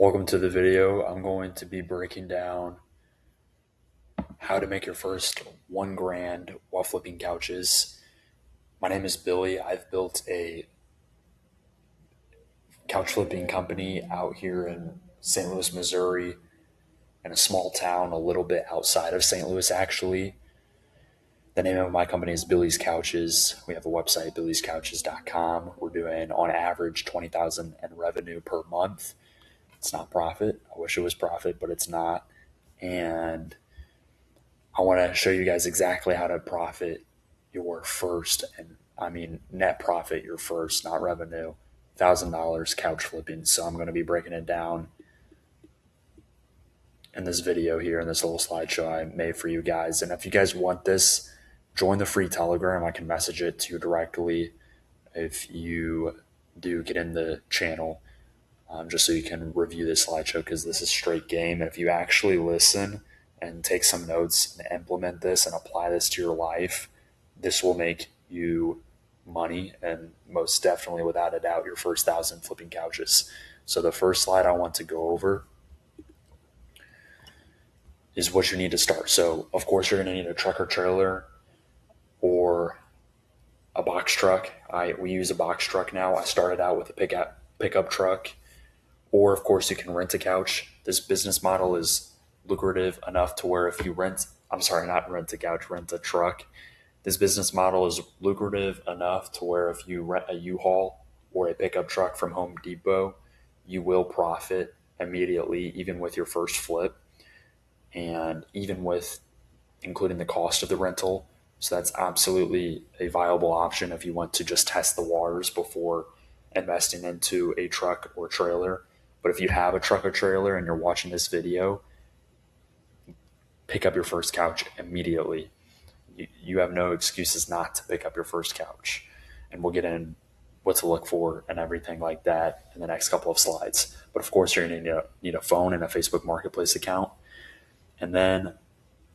Welcome to the video. I'm going to be breaking down how to make your first 1 grand while flipping couches. My name is Billy. I've built a couch flipping company out here in St. Louis, Missouri, in a small town a little bit outside of St. Louis, actually. The name of my company is Billy's Couches. We have a website, billyscouches.com. We're doing on average 20,000 in revenue per month. It's not profit. I wish it was profit, but it's not. And I want to show you guys exactly how to profit your first, and I mean net profit your first, not revenue, $1,000 couch flipping. So I'm going to be breaking it down in this video here, in this little slideshow I made for you guys. And if you guys want this, join the free Telegram. I can message it to you directly if you do get in the channel, just so you can review this slideshow, because this is straight game. And if you actually listen and take some notes and implement this and apply this to your life, this will make you money, and most definitely, without a doubt, your first 1,000 flipping couches. So the first slide I want to go over is what you need to start. So of course you're going to need a truck or trailer or a box truck. We use a box truck now. I started out with a pickup truck, or of course you can rent a couch. This business model is lucrative enough to where if you rent a truck. This business model is lucrative enough to where if you rent a U-Haul or a pickup truck from Home Depot, you will profit immediately, even with your first flip, and even with including the cost of the rental. So that's absolutely a viable option if you want to just test the waters before investing into a truck or trailer. But if you have a truck or trailer and you're watching this video, pick up your first couch immediately. You have no excuses not to pick up your first couch. And we'll get in what to look for and everything like that in the next couple of slides. But of course, you're going to need a phone and a Facebook Marketplace account, and then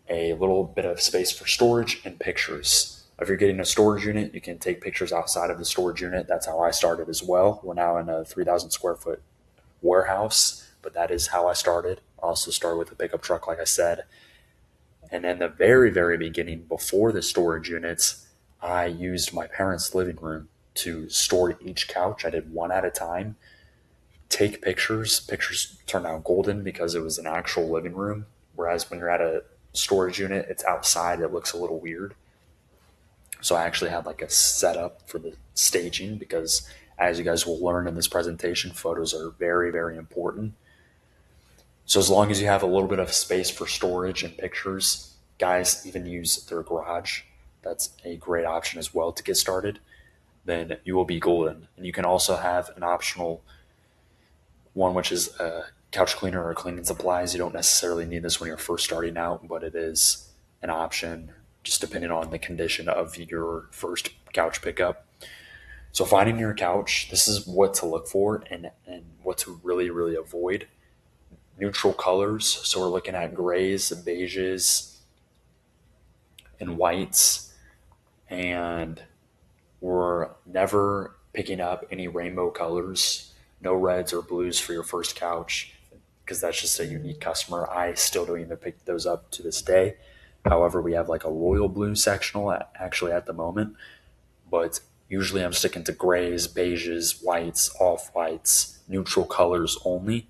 a little bit of space for storage and pictures. If you're getting a storage unit, you can take pictures outside of the storage unit. That's how I started as well. We're now in a 3,000 square foot warehouse, but that is how I started. I also started with a pickup truck, like I said. And in the very, very beginning, before the storage units, I used my parents' living room to store each couch. I did one at a time, take pictures. Pictures turned out golden because it was an actual living room. Whereas when you're at a storage unit, it's outside, it looks a little weird. So I actually had like a setup for the staging, because as you guys will learn in this presentation, photos are very, very important. So as long as you have a little bit of space for storage and pictures, guys even use their garage. That's a great option as well to get started. Then you will be golden. And you can also have an optional one, which is a couch cleaner or cleaning supplies. You don't necessarily need this when you're first starting out, but it is an option just depending on the condition of your first couch pickup. So finding your couch, this is what to look for and what to really, really avoid. Neutral colors. So we're looking at grays, beiges, and whites. And we're never picking up any rainbow colors. No reds or blues for your first couch, because that's just a unique customer. I still don't even pick those up to this day. However, we have like a royal blue sectional actually at the moment, but usually I'm sticking to grays, beiges, whites, off-whites, neutral colors only.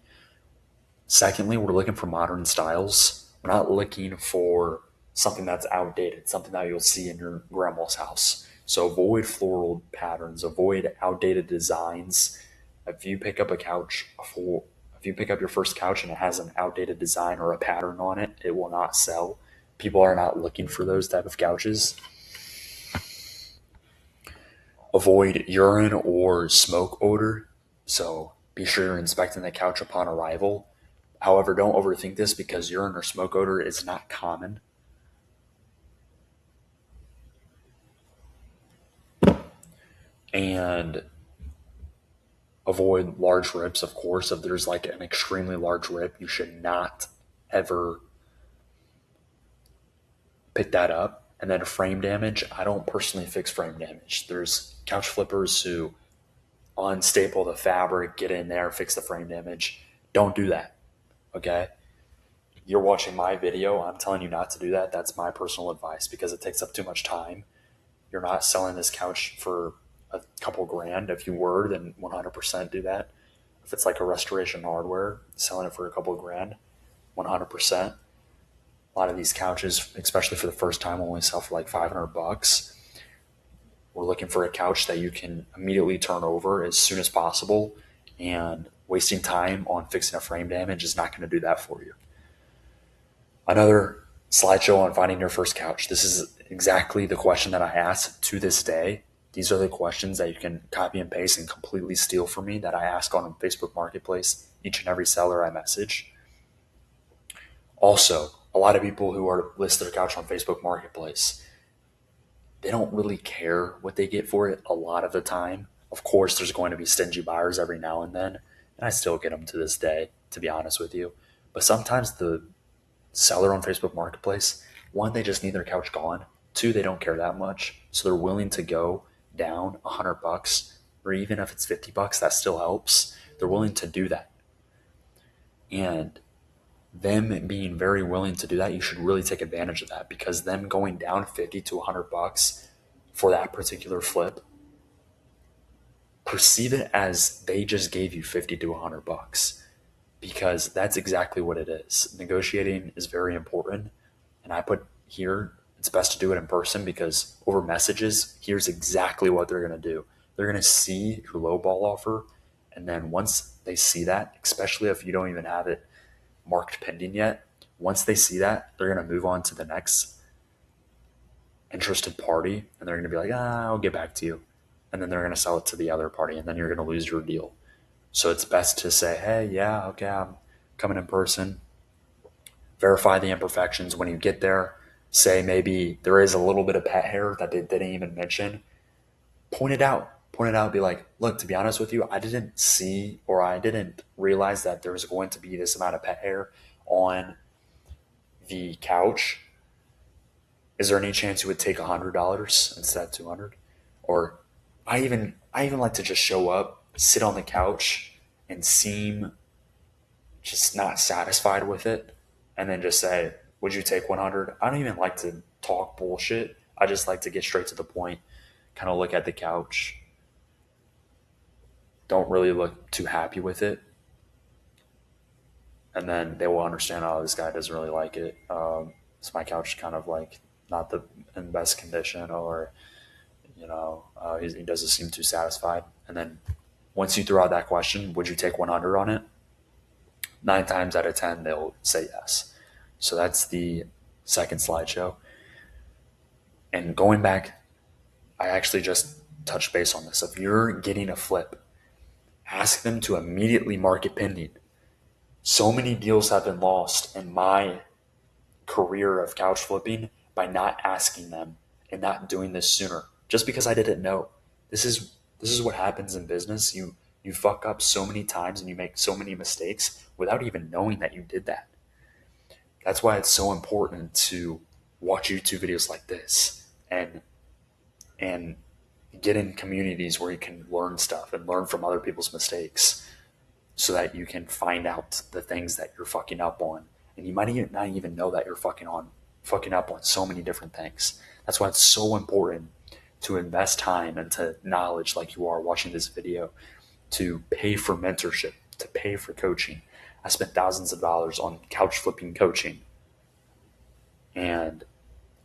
Secondly, we're looking for modern styles. We're not looking for something that's outdated, something that you'll see in your grandma's house. So avoid floral patterns, avoid outdated designs. If you pick up your first couch and it has an outdated design or a pattern on it, it will not sell. People are not looking for those type of couches. Avoid urine or smoke odor. So be sure you're inspecting the couch upon arrival. However, don't overthink this, because urine or smoke odor is not common. And avoid large rips, of course. If there's like an extremely large rip, you should not ever pick that up. And then frame damage. I don't personally fix frame damage. There's couch flippers who unstaple the fabric, get in there, fix the frame damage. Don't do that. Okay? You're watching my video. I'm telling you not to do that. That's my personal advice because it takes up too much time. You're not selling this couch for a couple grand. If you were, then 100% do that. If it's like a Restoration Hardware, selling it for a couple grand, 100%. A lot of these couches, especially for the first time, only sell for like $500. We're looking for a couch that you can immediately turn over as soon as possible, and wasting time on fixing a frame damage is not going to do that for you. Another slideshow on finding your first couch. This is exactly the question that I ask to this day. These are the questions that you can copy and paste and completely steal from me that I ask on Facebook Marketplace, each and every seller I message. Also, a lot of people who are list their couch on Facebook Marketplace, they don't really care what they get for it a lot of the time. Of course, there's going to be stingy buyers every now and then, and I still get them to this day, to be honest with you. But sometimes the seller on Facebook Marketplace, one, they just need their couch gone. Two, they don't care that much, so they're willing to go down $100, or even if it's $50, that still helps. They're willing to do that. And them being very willing to do that, you should really take advantage of that, because them going down $50 to $100 for that particular flip, perceive it as they just gave you $50 to $100, because that's exactly what it is. Negotiating is very important, and I put here, it's best to do it in person, because over messages, here's exactly what they're going to do. They're going to see your lowball offer, and then once they see that, especially if you don't even have it marked pending yet, once they see that, they're going to move on to the next interested party, and they're going to be like, I'll get back to you. And then they're going to sell it to the other party, and then you're going to lose your deal. So it's best to say, hey, yeah, okay, I'm coming in person. Verify the imperfections. When you get there, say maybe there is a little bit of pet hair that they didn't even mention. Point it out. Be like, look, to be honest with you, I didn't see, or I didn't realize that there was going to be this amount of pet hair on the couch. Is there any chance you would take $100 instead of $200? Or I even like to just show up, sit on the couch, and seem just not satisfied with it, and then just say, would you take 100? I don't even like to talk bullshit. I just like to get straight to the point, kind of look at the couch, don't really look too happy with it, and then they will understand, oh, this guy doesn't really like it. Is my couch kind of like not in best condition, or he doesn't seem too satisfied. And then once you throw out that question, would you take 100 on it? 9 times out of 10, they'll say yes. So that's the second slideshow. And going back, I actually just touched base on this. If you're getting a flip, ask them to immediately mark it pending. So many deals have been lost in my career of couch flipping by not asking them and not doing this sooner, just because I didn't know. This is what happens in business. You fuck up so many times and you make so many mistakes without even knowing that you did that. That's why it's so important to watch YouTube videos like this and get in communities where you can learn stuff and learn from other people's mistakes, so that you can find out the things that you're fucking up on. And you might not even know that you're fucking up on so many different things. That's why it's so important to invest time into knowledge like you are watching this video, to pay for mentorship, to pay for coaching. I spent thousands of dollars on couch flipping coaching, and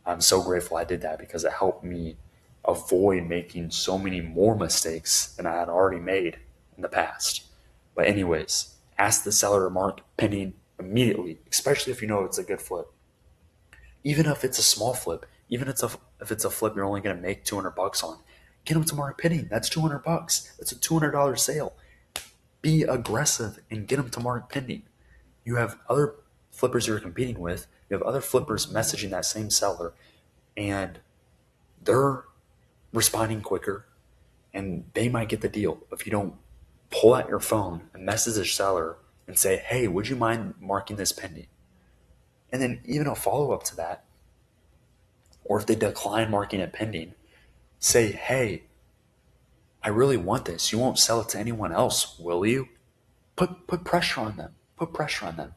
I'm so grateful I did that, because it helped me avoid making so many more mistakes than I had already made in the past. But anyways, ask the seller to mark pending immediately, especially if you know it's a good flip. Even if it's a small flip, even if it's a flip you're only going to make $200 on, get them to mark pending. That's $200. That's a $200 sale. Be aggressive and get them to mark pending. You have other flippers you're competing with. You have other flippers messaging that same seller, and they're responding quicker, and they might get the deal. If you don't pull out your phone and message the seller and say, hey, would you mind marking this pending? And then even a follow-up to that, or if they decline marking it pending, say, hey, I really want this. You won't sell it to anyone else, will you? Put pressure on them. Put pressure on them.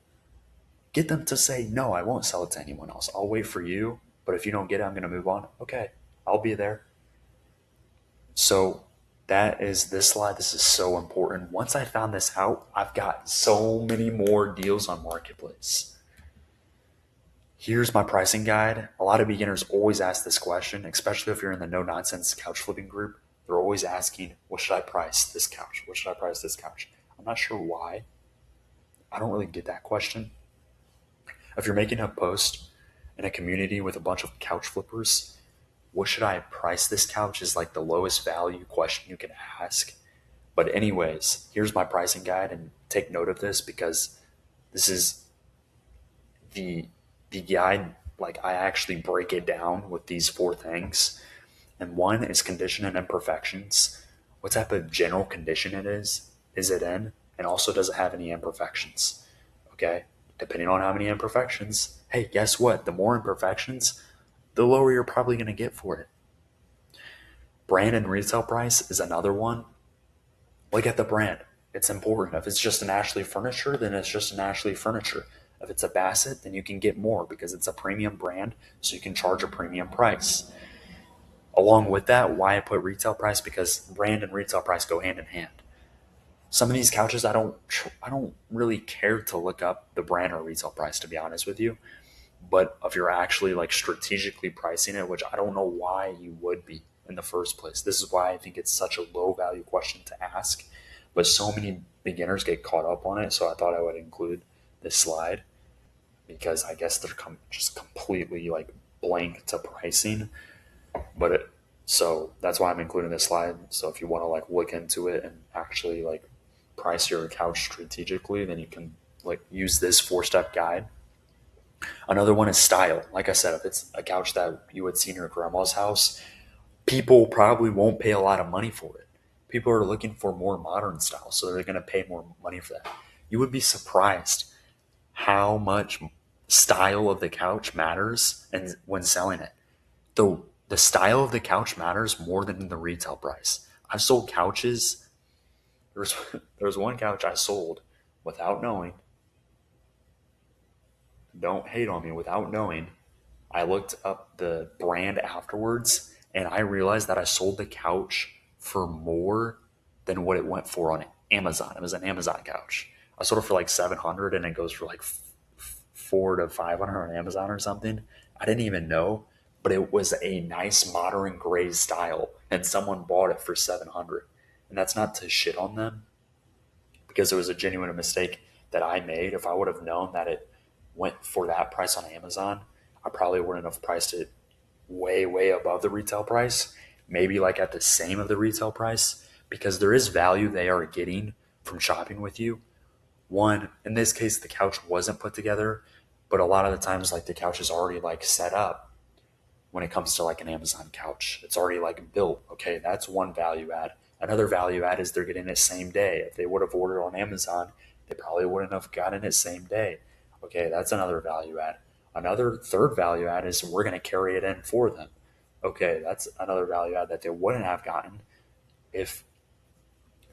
Get them to say, no, I won't sell it to anyone else. I'll wait for you. But if you don't get it, I'm going to move on. Okay, I'll be there. So that is this slide. This is so important. Once I found this out, I've got so many more deals on Marketplace. Here's my pricing guide. A lot of beginners always ask this question, especially if you're in the no nonsense couch flipping group. They're always asking, what should I price this couch? What should I price this couch? I'm not sure why. I don't really get that question. If you're making a post in a community with a bunch of couch flippers, what should I price this couch is like the lowest value question you can ask. But anyways, here's my pricing guide, and take note of this because this is the guide. Like, I actually break it down with these 4 things. And one is condition and imperfections. What type of general condition it is it in? And also, does it have any imperfections? Okay, depending on how many imperfections, hey, guess what? The more imperfections, the lower you're probably going to get for it. Brand and retail price is another one. Look at the brand. It's important. If it's just an Ashley Furniture, then it's just an Ashley Furniture. If it's a Bassett, then you can get more because it's a premium brand, so you can charge a premium price. Along with that, why I put retail price, because brand and retail price go hand in hand. Some of these couches, I don't really care to look up the brand or retail price, to be honest with you. But if you're actually like strategically pricing it, which I don't know why you would be in the first place. This is why I think it's such a low value question to ask. But so many beginners get caught up on it. So I thought I would include this slide because I guess they're just completely like blank to pricing. But so that's why I'm including this slide. So if you want to like look into it and actually like price your couch strategically, then you can like use this 4-step guide. Another one is style. Like I said, if it's a couch that you would see in your grandma's house, people probably won't pay a lot of money for it. People are looking for more modern style, so they're going to pay more money for that. You would be surprised how much style of the couch matters and when selling it. The style of the couch matters more than the retail price. I've sold couches. There's one couch I sold without knowing. Don't hate on me, without knowing. I looked up the brand afterwards and I realized that I sold the couch for more than what it went for on Amazon. It was an Amazon couch. I sold it for like $700 and it goes for like $400 to $500 on Amazon or something. I didn't even know, but it was a nice modern gray style and someone bought it for $700. And that's not to shit on them because it was a genuine mistake that I made. If I would have known that it went for that price on Amazon, I probably wouldn't have priced it way, way above the retail price, maybe like at the same of the retail price, because there is value they are getting from shopping with you. One, in this case, the couch wasn't put together, but a lot of the times, like the couch is already like set up when it comes to like an Amazon couch. It's already like built. Okay, that's one value add. Another value add is they're getting it same day. If they would have ordered on Amazon, they probably wouldn't have gotten it same day. Okay, that's another value add. Another third value add is we're going to carry it in for them. Okay, that's another value add that they wouldn't have gotten if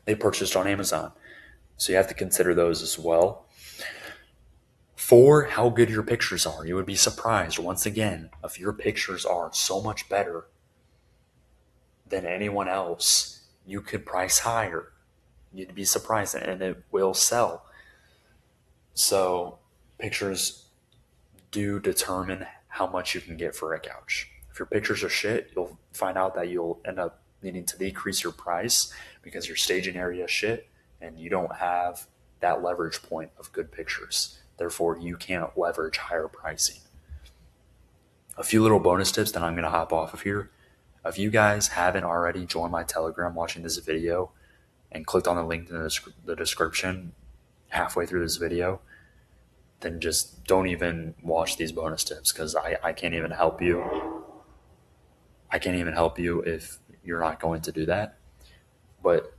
they purchased on Amazon. So you have to consider those as well. 4, how good your pictures are. You would be surprised, once again, if your pictures are so much better than anyone else, you could price higher. You'd be surprised, and it will sell. So pictures do determine how much you can get for a couch. If your pictures are shit, you'll find out that you'll end up needing to decrease your price because your staging area is shit and you don't have that leverage point of good pictures. Therefore, you can't leverage higher pricing. A few little bonus tips, then I'm going to hop off of here. If you guys haven't already joined my Telegram watching this video and clicked on the link in the description halfway through this video, then just don't even watch these bonus tips because I can't even help you. I can't even help you if you're not going to do that. But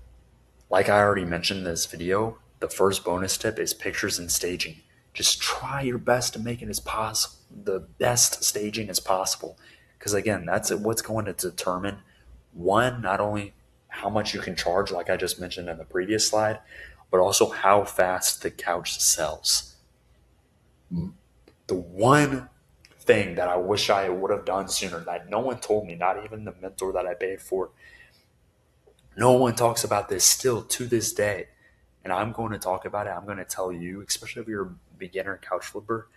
like I already mentioned in this video, the first bonus tip is pictures and staging. Just try your best to make it as possible, the best staging as possible. Because again, that's what's going to determine, one, not only how much you can charge, like I just mentioned in the previous slide, but also how fast the couch sells. The one thing that I wish I would have done sooner that no one told me, not even the mentor that I paid for, no one talks about this still to this day. And I'm going to talk about it. I'm going to tell you, especially if you're a beginner couch flipper,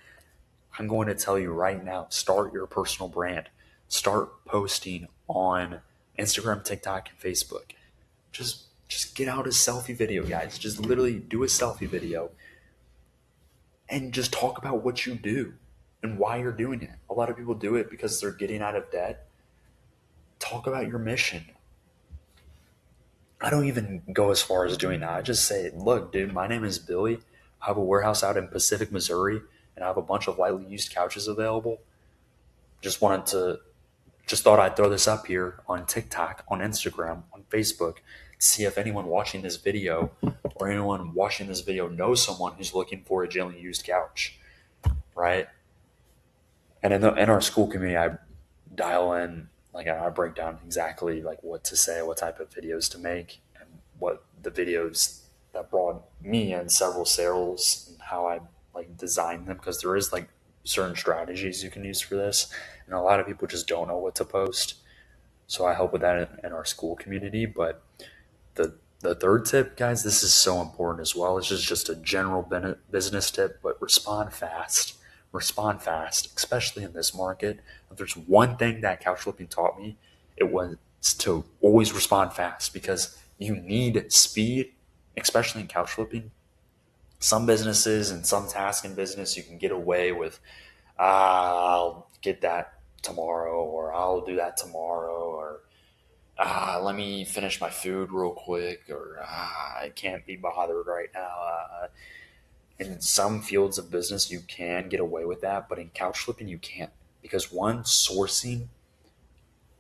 I'm going to tell you right now, start your personal brand. Start posting on Instagram, TikTok, and Facebook. Just get out a selfie video, guys. Just literally do a selfie video and just talk about what you do and why you're doing it. A lot of people do it because they're getting out of debt. Talk about your mission. I don't even go as far as doing that. I just say, look, dude, my name is Billy. I have a warehouse out in Pacific, Missouri, and I have a bunch of lightly used couches available. Just thought I'd throw this up here on TikTok, on Instagram, on Facebook, see if anyone watching this video or anyone watching this video knows someone who's looking for a gently used couch, right? And in our school community, I dial in, like I break down exactly like what to say, what type of videos to make, and what the videos that brought me in several sales and how I like design them, because there is like certain strategies you can use for this, and a lot of people just don't know what to post. So I help with that in our school community. But the third tip, guys, this is so important as well. It's just a general business tip, but respond fast. Respond fast, especially in this market. If there's one thing that couch flipping taught me, it was to always respond fast, because you need speed, especially in couch flipping. Some businesses and some tasks in business, you can get away with, I'll get that tomorrow, or I'll do that tomorrow, or let me finish my food real quick, or I can't be bothered right now. In some fields of business, you can get away with that, but in couch flipping, you can't, because one, sourcing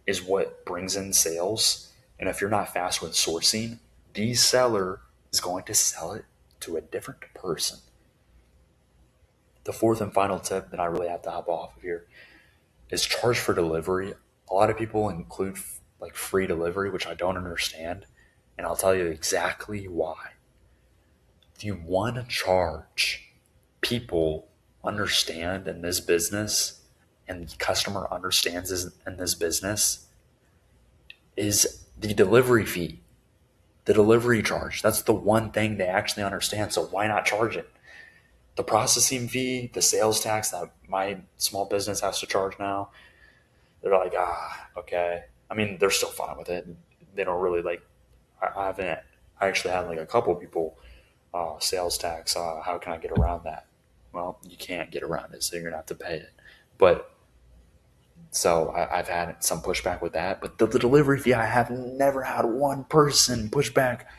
is what brings in sales. And if you're not fast with sourcing, the seller is going to sell it to a different person. The fourth and final tip that I really have to hop off of here is charge for delivery. A lot of people include like free delivery, which I don't understand. And I'll tell you exactly why. If you want to charge, people understand in this business, and the customer understands in this business, is the delivery fee, the delivery charge. That's the one thing they actually understand. So why not charge it? The processing fee, the sales tax that my small business has to charge now, they're like, okay. I mean, they're still fine with it. They don't really like, I actually had like a couple people, sales tax, how can I get around that? Well, you can't get around it, so you're gonna have to pay it. But so I've had some pushback with that. But the delivery fee, I have never had one person push back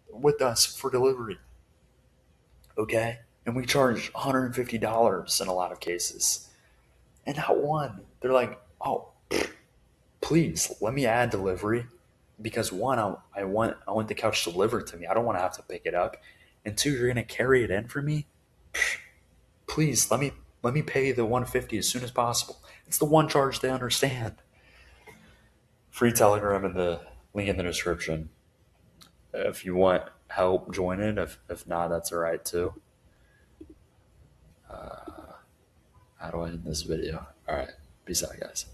with us for delivery. Okay, and we charge $150 in a lot of cases, and not one. They're like, oh, please let me add delivery, because one, I want the couch delivered to me. I don't want to have to pick it up, and two, you're gonna carry it in for me. Please let me pay the $150 as soon as possible. It's the one charge they understand. Free Telegram in the link in the description. If you want help, join it. If not, that's all right too. How do I end this video? All right, peace out, guys.